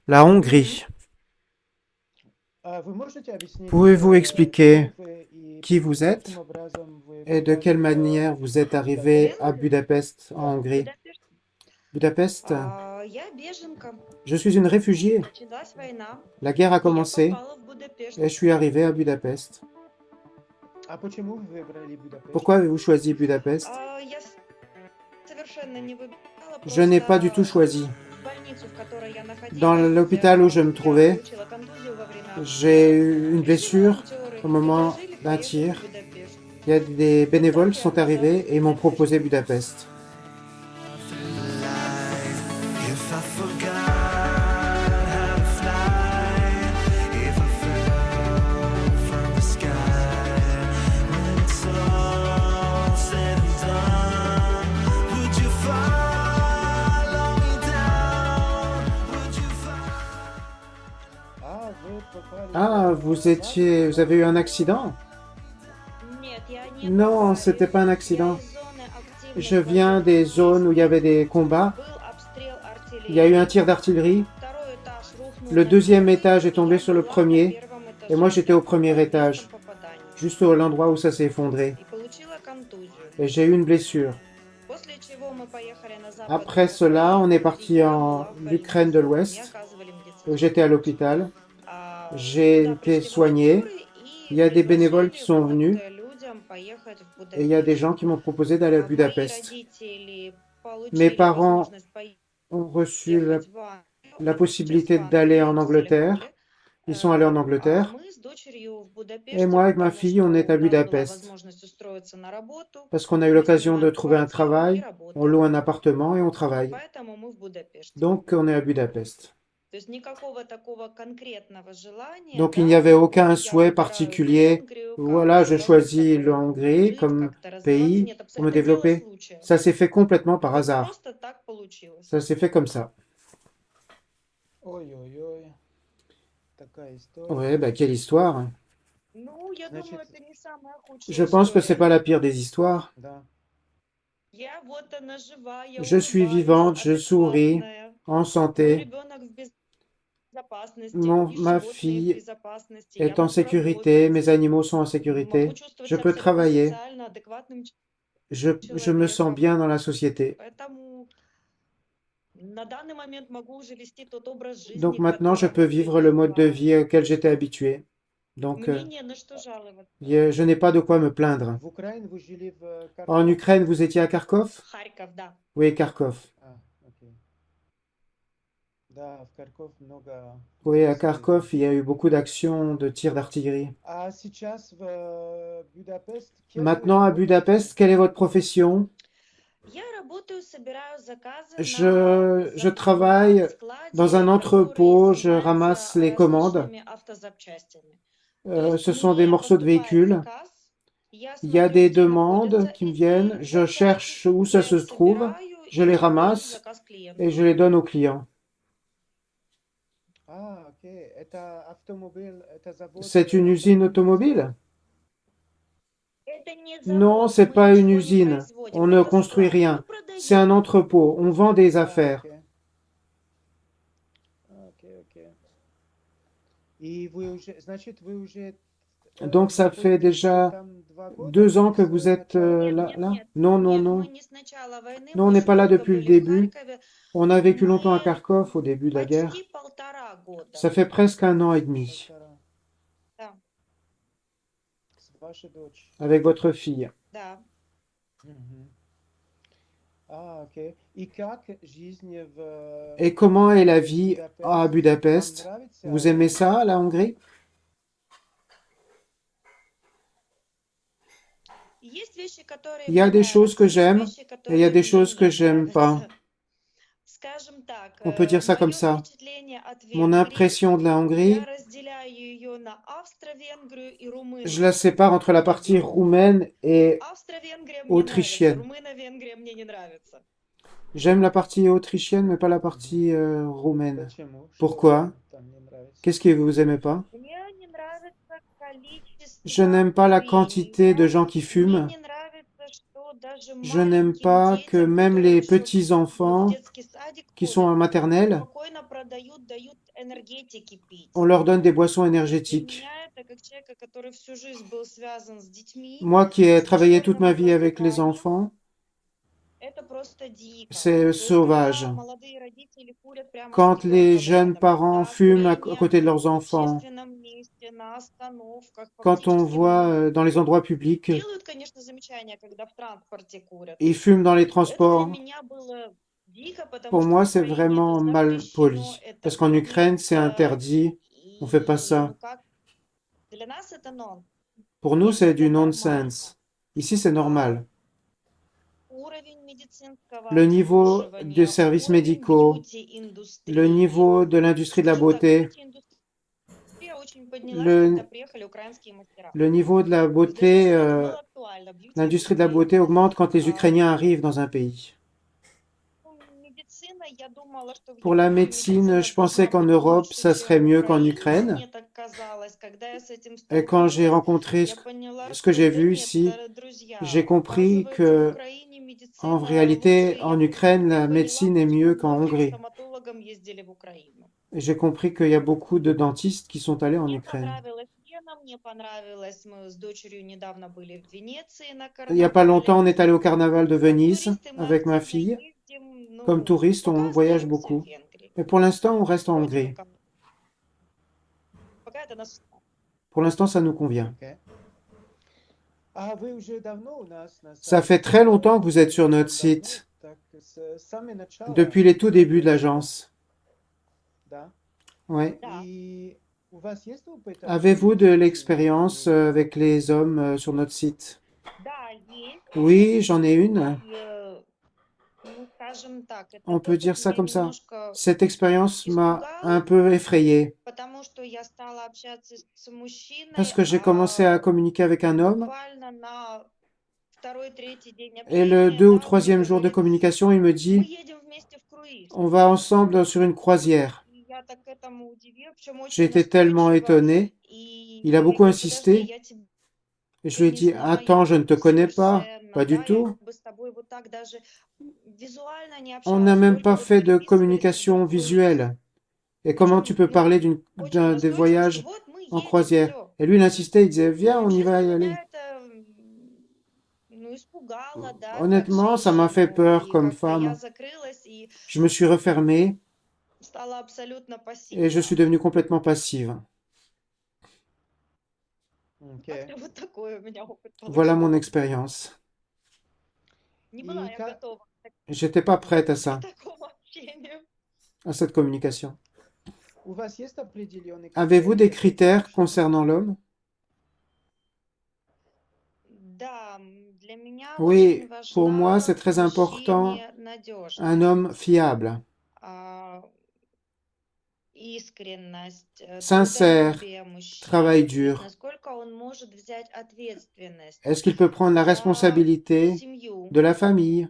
La Hongrie. Pouvez-vous expliquer qui vous êtes et de quelle manière vous êtes arrivé à Budapest, en Hongrie? Будапешт. Budapest, Я беженка. je suis une réfugiée. Началась война, La guerre a и я commencé попала в Будапешт. et je suis arrivé à Budapest. Pourquoi avez-vous choisi Budapest? Я совершенно не выбирала, Je n'ai pas du tout просто choisi. в больницу, в которой я Dans находилась, l'hôpital où je me я trouvais, получила контузию во время j'ai eu une blessure волонтеры au moment предложили d'un приехать tir. в Будапешт. Il y a des bénévoles qui sont arrivés et m'ont proposé Budapest. If I forgot how to fly, if I fell from the sky, when it's all said and done, would you follow me down? Would you follow? Ah, vous avez eu un accident? Нет, я не Non, попала c'était pas un из accident. зоны активных Je viens боевых des zones où il y avait des combats. Был обстрел Il y a eu un артиллерии. tir d'artillerie. Второй этаж рухнул Le на deuxième первый, étage est и tombé я sur le была на premier. первом Et moi, этаже, j'étais au premier под étage, местом попадания, juste à l'endroit où ça s'est effondré. и получила контузию. Et j'ai eu une blessure. После чего мы поехали на Западную Après cela, on est Украину, parti и я en была в Ukraine de больнице. Мне l'Ouest, оказывали où медицинскую j'étais à помощь. l'hôpital. А, J'ai туда été пришли soigné. волонтеры Il и y a des bénévoles qui предложили sont вот venus людям поехать в et il y a des Будапешт. gens qui m'ont proposé d'aller à Мои Budapest. родители Mes получили parents возможность ont reçu поехать в Англию. la Они possibilité сейчас в d'aller Англии, en в Angleterre. Салихоле. Ils sont allés en А Angleterre. мы с дочерью в Et Будапеште, moi, avec ma потому fille, on est что à у нас была Budapest. возможность устроиться на работу. Parce qu'on a eu Мы l'occasion de снимаем trouver un квартиру и travail. On loue работаем. un appartement et on Вот travaille. поэтому мы в Будапеште. Donc, on est à Budapest. То есть никакого такого конкретного желания, Donc, il n'y да, avait aucun я souhait выбираю particulier. Венгрию Voilà, как je страну, в choisis которой la могу Hongrie жить, comme как-то развиваться. pays Нет, pour me это дело développer. случая. Ça s'est fait complètement par Вот hasard. просто так получилось. Ça s'est fait comme ça. Ouais, bah quelle histoire. Ну, я думаю, это не самая худшая Je pense que c'est история. pas la pire des histoires. Я вот она жива, я Je suis улыбаюсь, vivante, je souris, адекватная. en Мой santé. ребенок в безопасности, и Ma животные в fille безопасности. Я est en могу sécurité, работать, mes animaux sont en могу sécurité. чувствовать Je себя peux абсолютно travailler. социально адекватным Je me sens bien человеком. dans la société. Поэтому на данный момент могу уже вести тот образ Donc жизни, к maintenant, je peux которому vivre le mode de привыкла. vie auquel j'étais habitué. Donc, Мне не на что жаловаться. je n'ai pas de quoi me plaindre. En Ukraine, vous étiez à Kharkov? Харьков, да. Oui, Kharkov. Oui, à Kharkov, il y a eu beaucoup d'actions de tirs d'artillerie. Maintenant, à Budapest, quelle est votre profession? Я работаю, собираю заказы на Je заводе, travaille dans un складе, entrepôt, который je ramasse les занимается commandes. различными автозапчастями. То есть Ce sont des мне morceaux de поступает véhicules. заказ, я Il y a смотрю, des где demandes находятся qui me эти viennent, je запчасти, cherche où ça я se их trouve, собираю je и les отдаю ramasse заказ et клиенту. je les donne aux clients. C'est une usine automobile? Это не Non, завод, c'est мы pas une ничего не usine. производим, On ne это construit склад. Мы rien. C'est un продаем. entrepôt. On vend des affaires. Donc ça fait déjà 2 ans que vous êtes Нет, là, нет, là? нет. Non, non, Нет, non. мы не с начала войны, Non, on мы n'est с pas là долго depuis le были в début. Харькове. On a vécu longtemps à Мы Kharkov au début de la guerre. почти 1,5 года. Ça fait presque 1 an et demi Да, avec votre fille. да. Et comment est la vie à Budapest? Vous aimez ça, la Hongrie? Есть вещи, которые Il y a мне des choses que нравятся, есть j'aime вещи, et il y a которые des мне choses que не j'aime pas. нравятся. Скажем так, On peut dire ça comme мое ça. впечатление от Mon Венгрии, impression de la Hongrie, я разделяю ее на Австро-Венгрию и je Румынию. la sépare entre la partie roumaine et Австро-Венгрия мне нравится, autrichienne. Румыно-Венгрия мне не нравится. J'aime la partie autrichienne, mais pas la partie roumaine. Pourquoi? Qu'est-ce que vous aimez pas? Мне не нравится количество Je n'aime pas la quantité de gens qui Мне fument. не нравится, что даже Je n'aime маленьким pas que детям, même которые les еще petits в enfants детский садик qui sont en ходят, maternelle спокойно дают энергетики пить. On leur donne des boissons Для énergétiques. меня это как человека, который всю жизнь был связан с детьми, Moi qui ai с travaillé toute пещерным ma vie avec les образованием, enfants, это просто дико. c'est То есть, sauvage. когда молодые родители курят прямо с Quand les ребенком jeunes рядом, parents когда fument à курение côté de leurs в enfants, общественном месте, на остановках, quand on фактически voit dans les endroits publics, делают, конечно, замечания, когда в транспорте курят. ils fument dans les Это для transports, меня было дико, потому pour что moi в c'est Украине это vraiment mal запрещено, poli. это Parce qu'en Ukraine c'est принято, interdit, on fait pas и ça. ну как, для нас это нон. Pour nous Здесь c'est это du нормально. nonsense. Ici c'est normal. Уровень медицинского Le niveau des обслуживания, services уровень médicaux, le бьюти-индустрии. niveau de l'industrie de la Скажем так, beauté, бьюти-индустрия очень поднялась, когда le, приехали украинские мастера. le niveau de la То есть для beauté, нас это было актуально, l'industrie de la бьюти-индустрия. beauté augmente quand les Ukrainiens arrivent dans un pays. Ну, медицина, я думала, что в Pour la Европе médecine, медицина je pensais должна qu'en быть Europe, лучше, ça serait чем в mieux qu'en Украине. Ukraine. Мне так казалось. Когда я с этим Et quand j'ai столкнулась, rencontré я поняла, ce que что j'ai да vu нет, ici, друзья, j'ai compris оказывается, в que Украине en медицина réalité, лучше. en Я Ukraine, теперь la поняла, médecine est почему mieux qu'en многие к Hongrie. стоматологам ездили в Украину. Et j'ai compris qu'il y a beaucoup de dentistes qui sont allés en Мне Ukraine. понравилась Вена, мне понравилось. Мы с дочерью недавно были в Венеции на Il n'y a pas longtemps, on карнавале. est allé au carnaval de Как Venise туристы мы avec ma активно fille. ездим. Comme Ну, touristes, on пока voyage остаемся в beaucoup. Венгрии. Et pour l'instant, on reste en Вроде Hongrie. как, пока это нас устраивает. Pour l'instant, ça nous convient. Ok. А вы уже давно у нас на Ça сайте? fait très longtemps que vous êtes sur notre Давно? site, Так, с самого начала. depuis les tout débuts de l'agence. Да. Ouais. Да. И у вас есть опыт Avez-vous de общения l'expérience с avec les hommes sur notre site? Да, есть. Oui, j'en ai une. И, ну, скажем так, On этот peut dire опыт ça меня comme ça. немножко Cette expérience m'a испугал, un peu effrayée потому что я стала общаться с мужчиной, parce que j'ai commencé à communiquer avec un homme буквально на второй, третий день et le общения, 2 ou да, он мне 3e jour de говорит, communication, il me мы dit едем вместе в круиз. on va ensemble sur une croisière. И я так этому удивилась, причем J'ai очень été tellement настойчиво. étonnée. И Il a я beaucoup говорю, подожди, insisté я тебя et je lui ai не dit знаю attends, je ne te connais pas, совершенно, pas du да, я tout. бы с тобой вот так даже визуально не On n'a общалась, même только pas вот fait de переписывались communication про круиз. visuelle. Et comment tu Причем, peux ну, parler очень des настойчиво, что voyages вот мы en едем, croisière? все. Et lui, il insistait, il disait viens, on y Честно, va y меня aller. это ну, испугало, да, как Honnêtement, ça m'a fait женщину, peur и comme как-то я femme. закрылась и Je me suis refermée стала абсолютно et je suis пассивна. devenue complètement passive. Ok. Как-то вот такой у меня опыт Voilà mon получился. expérience. Не была И я как... готова J'étais pas prête à к ça, такому общению. à cette communication. У вас есть определенные Avez-vous des критерии critères concernant l'homme? Да, для меня Oui, очень pour moi, c'est важна très в important мужчине un homme надежность, fiable, искренность, sincère, трудолюбие мужчины, travail dur. насколько он может взять ответственность Est-ce qu'il peut prendre la за responsabilité семью, de la famille,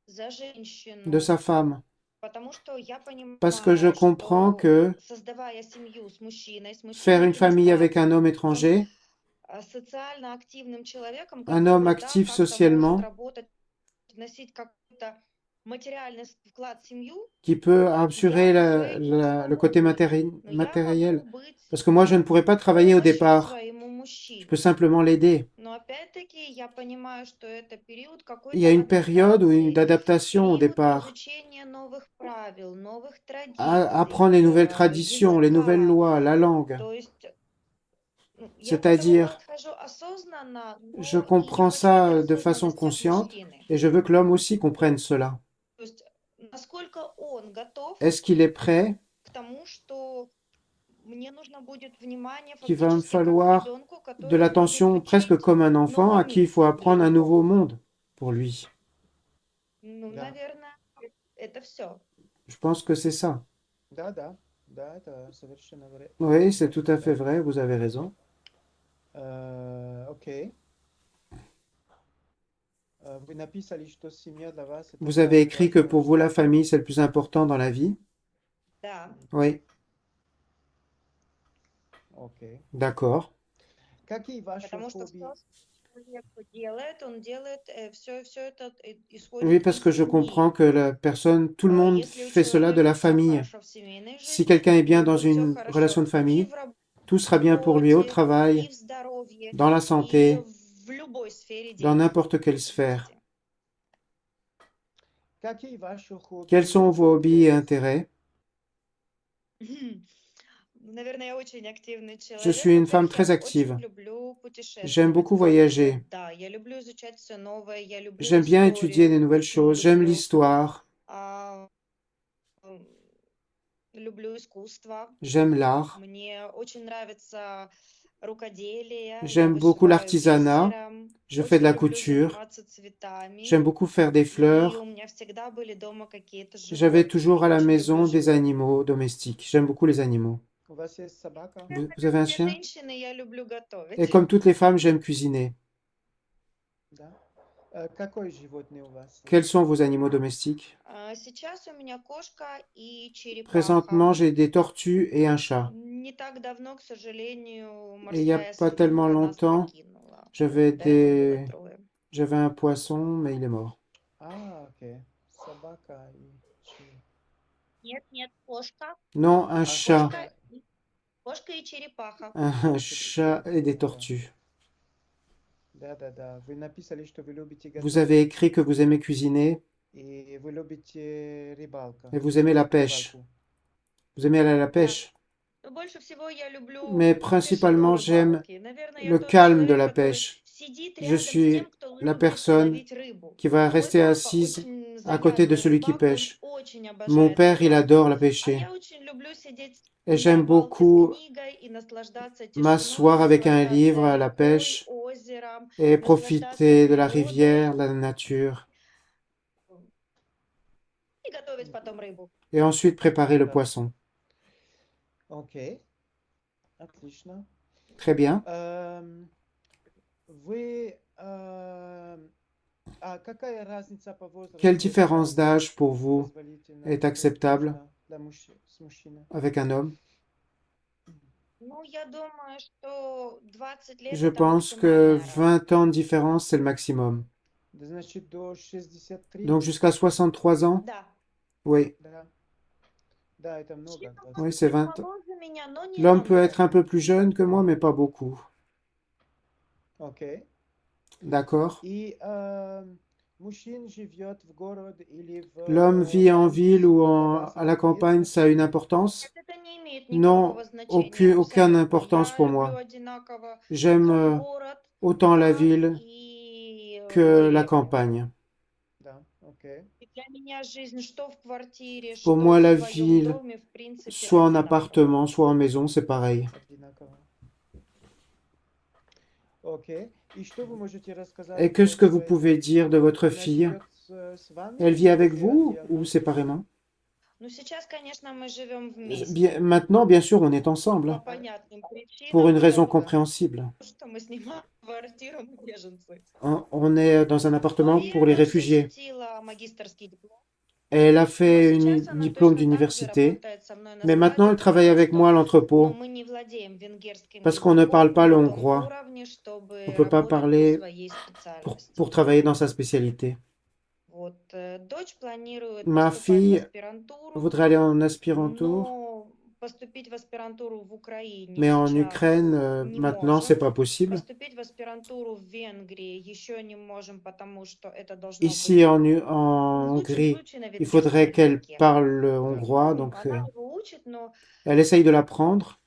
за de женщину, sa femme? потому что я Parce que je понимаю, comprends что que создавая семью с мужчиной faire une ты не famille avec un станешь homme étranger, социально активным человеком, un homme который, да, actif как-то может socialement, работать, вносить какой-то материальный вклад в семью, qui peut я assurer уже не le côté смогу быть. Но я matériel. могу быть Parce que moi, je ne pourrais pas travailler au помощью départ. своему Je peux мужчине. simplement l'aider. Но опять-таки я понимаю, что это период Il y a какой-то une période ou une адаптации, adaptation au период départ, изучения новых правил, новых apprendre les nouvelles традиций, traditions, les nouvelles языка. lois, la langue. То есть я к этому C'est-à-dire, подхожу осознанно, je но и я comprends хочу ça de этой façon осознанности от consciente мужчины. et je veux que l'homme aussi comprenne cela. То есть насколько он готов Est-ce qu'il est prêt к тому, что мне нужно будет внимание qu'il va me фактически как falloir ребенку, de который будет l'attention presque учить comme un enfant à новый qui il faut мир apprendre для un nouveau него? monde pour lui? Ну, Да. наверное, это все. Je pense que c'est ça. Да, да, да, это совершенно верно. Oui, c'est tout à fait Да. vrai, vous avez raison. Окей. Вы написали, что семья для вас это Vous avez самое écrit que важное. pour vous, la famille, c'est le plus important dans la vie. Да. Oui, Окей. d'accord. Какие ваши Потому что хобби? человек делает, он делает, все это исходит Oui, из parce que je семьи. comprends que la personne, tout le monde Если у fait cela de человека la все famille. хорошо в семейной Si жизни, quelqu'un est у bien dans него все une хорошо relation de и famille, в tout sera bien pour lui au работе, и travail, в здоровье, dans la и santé, в любой сфере dans n'importe quelle sphère. деятельности. Какие ваши Quels хобби sont и vos hobbies et интересы? intérêts? Наверное, я очень активный Je человек. suis une femme Во-первых, я très active. очень люблю J'aime путешествовать. beaucoup Потому что, voyager. да, я люблю изучать все новое, я люблю J'aime bien étudier des историю, nouvelles очень choses. J'aime люблю, l'histoire. а, м, люблю искусство. J'aime l'art. Мне очень нравится рукоделие, я J'aime beaucoup вышиваю l'artisanat. бисером, Je fais de очень la люблю couture. заниматься цветами. J'aime beaucoup faire des И fleurs. у меня всегда были дома какие-то J'avais животные. toujours à la Очень люблю maison des животных. animaux domestiques. J'aime beaucoup les animaux. У вас есть собака? Vous Наверное, avez un как все chien? женщины, я люблю Et готовить. comme toutes les femmes, j'aime cuisiner. Да. Какой животный у вас Quels есть? sont vos animaux domestiques? Сейчас у меня кошка и черепаха. Présentement, j'ai des tortues et un chat. Не так давно, к сожалению, Et il n'y a морская pas tellement свинка нас longtemps, покинула. j'avais До этого было des... трое. j'avais un poisson, mais il est mort. Окей. Собака и Нет, кошка. Non, un А, chat. Кошка и черепаха. Un chat et des tortues. Да. Вы написали, что вы любите Vous avez готовить écrit que vous aimez cuisiner и вы любите рыбалку. et vous aimez la pêche. Рыбалку. Vous aimez aller à la pêche. Но больше всего я люблю Mais тишину principalement, j'aime рыбалки. Наверное, я le тот calme de человек, la который pêche. сидит Je рядом с suis тем, кто la любит personne ловить рыбу. qui va Мой rester папа assise очень à côté de занятый celui qui рыбак, он pêche. очень Mon обожает père, il рыбалку. adore la А pêcher. я очень люблю сидеть Et на j'aime рыбалке с beaucoup книгой и наслаждаться m'asseoir тишиной, avec un livre à наслаждаться la рекой, pêche озером, et наслаждаться profiter de la природой rivière, de la nature. и готовить потом рыбу. Et ensuite préparer le Да. poisson. Окей. Отлично. Très bien. Вы... какая разница по возрасту? Quelle différence d'âge pour vous позволительна, est acceptable возможно, с мужчиной? avec un homme? Ну, я думаю, что 20 лет Je это pense que максимальная 20 ans de différence, c'est le maximum. Значит, до 63? Donc jusqu'à 63 ans? Да. Oui, Да. Да, это много. Мужчина 20. oui, c'est быть 20 ans. моложе меня, но не L'homme peut être намного. un peu plus jeune que moi, mais pas beaucoup. Окей. D'accord? И мужчина живет в городе или в L'homme vit en ville ou для вас à la это имеет campagne, ça a une значение? importance? Это не имеет Non, никакого значения aucune абсолютно. importance Я pour люблю moi. одинаково J'aime как город, autant la так ville и que la деревню. campagne. Да, окей. И для меня жизнь что в квартире, Pour что moi, в la своем ville, доме, в принципе, soit en одинаково. appartement, soit en maison, c'est pareil. Одинаково. Окей. И что вы можете рассказать Et qu'est-ce о que vous своей pouvez дочери? dire de votre Она fille? живет с вами Elle vit avec или vous отдельно? ou séparément? Ну, сейчас, конечно, мы живем вместе Bien, maintenant, bien sûr, on est по ensemble, понятным pour причинам, une raison потому compréhensible. что мы снимаем квартиру, мы беженцы. On est dans un appartement И pour les она réfugiés. защитила магистерский диплом. Elle a Но fait un сейчас она diplôme точно так же d'université, работает со мной на mais maintenant elle складе, travaille потому avec что moi à l'entrepôt мы не владеем венгерским parce qu'on ne parle pas le языком на том hongrois. уровне, чтобы On ne peut pas работать по parler своей специальности. pour travailler dans sa spécialité. Вот, дочь планирует Ma поступать в fille аспирантуру, voudrait aller en aspirantour, но поступить в аспирантуру в Украине mais en сейчас Ukraine, не maintenant, c'est можем. pas possible. Поступить в аспирантуру в Венгрии еще не можем, потому что это должно Ici, быть en в лучшем Hongrie, случае на il faudrait венгерском qu'elle языке. parle le hongrois, donc Она его учит, но elle essaye de l'apprendre,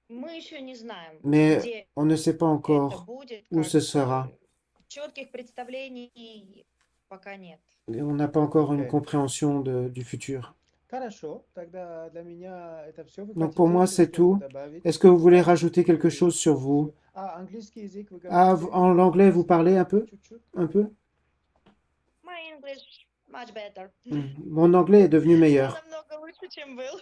мы еще не знаем, mais где on ne sait pas это encore будет, où как ce sera. бы четких представлений пока нет. Et on n'a pas encore une Ok. compréhension du futur. Хорошо, тогда для меня это все. Вы Donc pour хотите moi, еще c'est что-то tout. добавить? Est-ce que vous voulez rajouter quelque chose sur vous? Английский язык вы Ah, говорите? en anglais, vous parlez un peu? Чуть-чуть. Un peu? My English much better. Mon anglais est devenu meilleur. Намного лучше, чем был.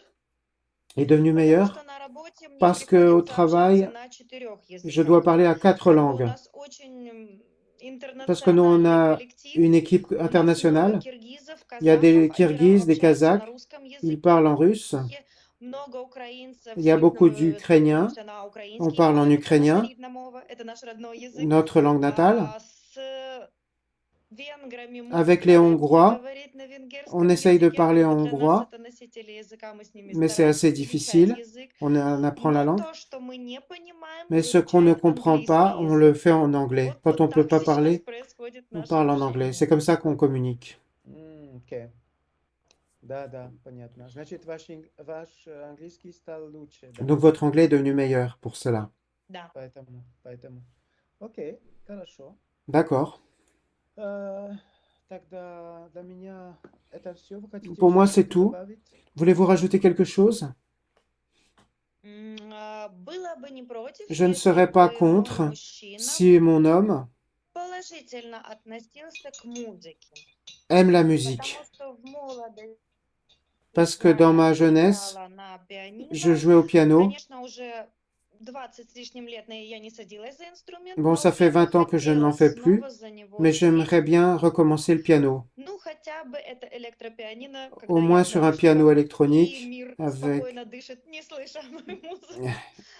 Est devenu Потому meilleur что на работе мне parce que au приходится travail, общаться на 4 je dois языках. parler à 4 Как бы у langues. нас очень Parce que nous, on интернациональный a коллектив. une équipe У нас много internationale. киргизов, Il y a des казахов, они Kirghizes, des общаются на Kazakhs, русском ils языке. parlent en russe. Много украинцев Il y a beaucoup сравнивают d'Ukrainiens. потому что на On украинский parle en говорят, это наша ukrainien, рідна мова, это наш родной язык. notre langue natale. А с венграми мы Avec les стараемся Hongrois, говорить на венгерском on essaye de языке, parler как en бы для нас hongrois, это носители языка, мы с ними mais c'est стараемся assez изучать difficile. язык. On apprend la Но langue. то, что мы не понимаем, Mais ce qu'on ne выучаем comprend pas, английский on le язык. fait en anglais. Вот, Quand on вот ne peut так pas сейчас parler, происходит on наше parle en anglais. общение. C'est comme ça qu'on communique. Окей. Да, да, понятно. Значит, ваш английский стал лучше, да? Donc votre anglais est devenu meilleur pour cela. Да. Поэтому. Окей, хорошо. D'accord. Тогда для меня это все. Вы хотите Pour moi, еще c'est что-то tout. добавить? Voulez-vous rajouter quelque chose? Было бы не против, Je ne если serais pas бы мой contre мужчина si mon homme положительно относился к музыке. aime la musique. Потому что в молодости Parce que dans ma я jeunesse, играла на пианино. je jouais au piano. Конечно, уже 20 с лишним лет я не садилась за инструмент, Bon, но ça fait я бы 20 ans que je n'en хотела fais plus, снова за него mais j'aimerais сесть. bien recommencer le piano. Ну, хотя бы это электропианино, Au когда я moins sur un знаю, piano что и électronique мир avec, спокойно дышит, не слыша мою музыку.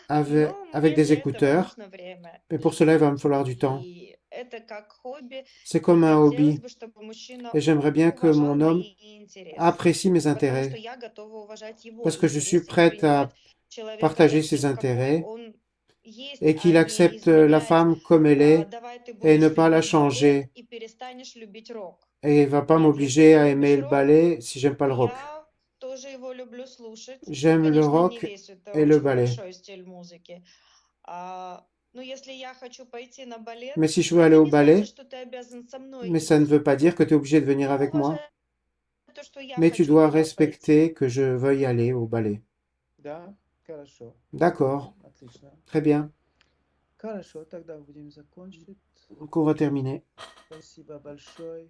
avec, Но avec мне des для этого écouteurs. нужно время. Mais pour cela, il va me falloir du temps. И это как хобби. C'est И comme un хотелось hobby. бы, чтобы мужчина Et j'aimerais bien que уважал mon homme мои интересы. apprécie mes Потому что intérêts. я готова уважать его Parce que je suis интересы и prête à принимать человека partager ses таким, какой intérêts он есть, et qu'il а не accepte la изменять. femme comme elle est Давай ты et ne будешь pas la любить балет changer. и перестанешь любить рок. Et il va pas Нет, m'obliger если à ты aimer любишь le рок, ballet si j'aime pas le rock. я тоже его люблю слушать. J'aime le Конечно, не rock весь, это et le очень ballet. большой стиль музыки. Но если я хочу пойти на балет, Mais si je veux aller это au не значит, ballet, что ты обязан со мной mais ça ne идти. veut pas dire que tu es obligé de venir Ты avec moi. уважай то, что я Mais tu хочу dois туда пойти. respecter que je veuille aller au ballet. Да, хорошо. D'accord, Отлично. très bien. Хорошо, тогда будем закончить. Donc on va terminer. Спасибо большое.